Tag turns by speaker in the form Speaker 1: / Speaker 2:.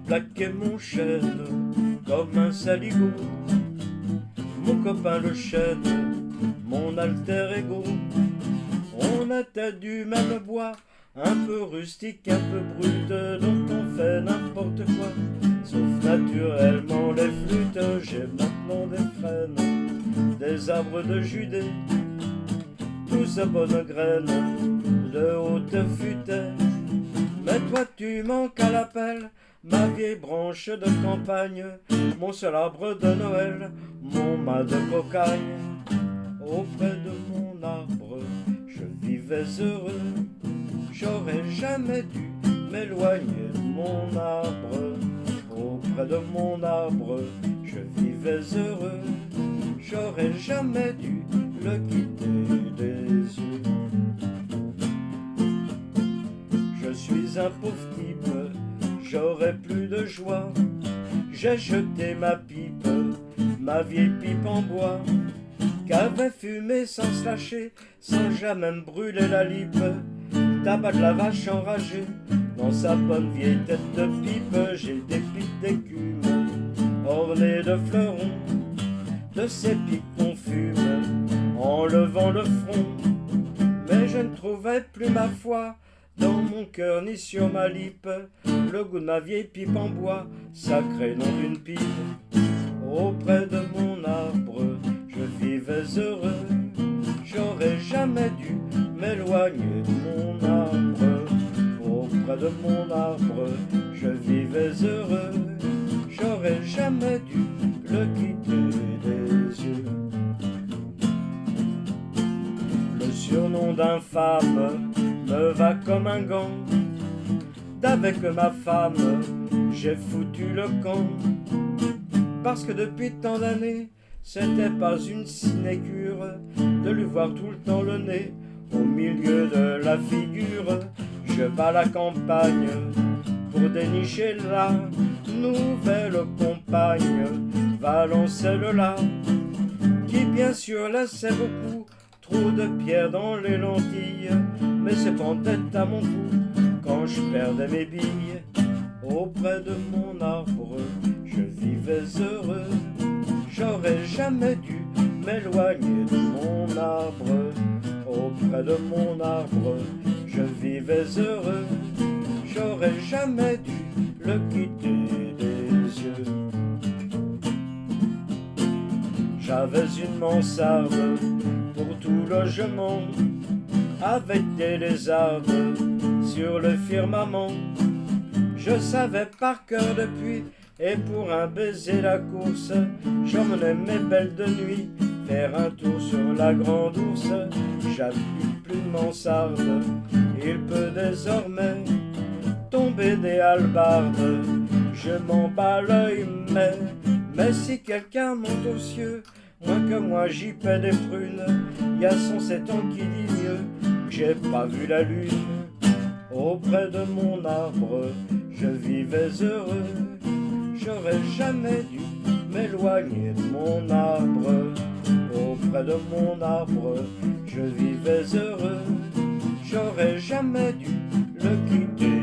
Speaker 1: plaqué mon chêne comme un saligo. Mon copain le chêne, mon alter ego. On était du même bois, un peu rustique, un peu brut, dont on fait n'importe quoi, sauf naturellement les flûtes. J'ai maintenant des frênes, des arbres de Judée, tous à bonnes graines, de haute futaie. Mais toi tu manques à l'appel, ma vieille branche de campagne, mon seul arbre de Noël, mon mât de cocagne. Auprès de mon arbre, je vivais heureux, j'aurais jamais dû m'éloigner de mon arbre. Auprès de mon arbre, je vivais heureux, j'aurais jamais dû le quitter des yeux. Je suis un pauvre type, j'aurais plus de joie. J'ai jeté ma pipe, ma vieille pipe en bois, qu'avait fumé sans se lâcher, sans jamais me brûler la lippe. Tabac de la vache enragée, dans sa bonne vieille tête de pipe. J'ai des pipes d'écume, ornées de fleurons, de ces pipes qu'on fume, en levant le front. Mais je ne trouvais plus ma foi, dans mon cœur ni sur ma lippe, le goût de ma vieille pipe en bois, sacré nom d'une pipe. Auprès de mon arbre, je vivais heureux, j'aurais jamais dû m'éloigner de mon arbre. Auprès de mon arbre, je vivais heureux, j'aurais jamais dû le quitter des yeux. Le surnom d'infâme me va comme un gant, d'avec ma femme j'ai foutu le camp, parce que depuis tant d'années c'était pas une sinécure de lui voir tout le temps le nez au milieu de la figure. Je bats la campagne pour dénicher la nouvelle compagne, Valencelle-là, qui bien sûr laissait beaucoup trop de pierres dans les lentilles, mais c'est pendait à mon cou quand je perdais mes billes. Auprès de mon arbre, je vivais heureux, j'aurais jamais dû m'éloigner de mon arbre. Auprès de mon arbre, je vivais heureux, j'aurais jamais dû le quitter des yeux. J'avais une mansarde pour tout logement, avec des lézardes sur le firmament. Je savais par cœur depuis, et pour un baiser la course, j'emmenais mes belles de nuit faire un tour sur la grande ourse. J'habite plus de mansarde, il peut désormais tomber des hallebardes. Je m'en bats l'œil, mais si quelqu'un monte aux cieux, moins que moi j'y paie des prunes. Y'a 107 ans qui dit mieux que j'ai pas vu la lune. Auprès de mon arbre, je vivais heureux, j'aurais jamais dû m'éloigner de mon arbre. Auprès de mon arbre, je vivais heureux, j'aurais jamais dû le quitter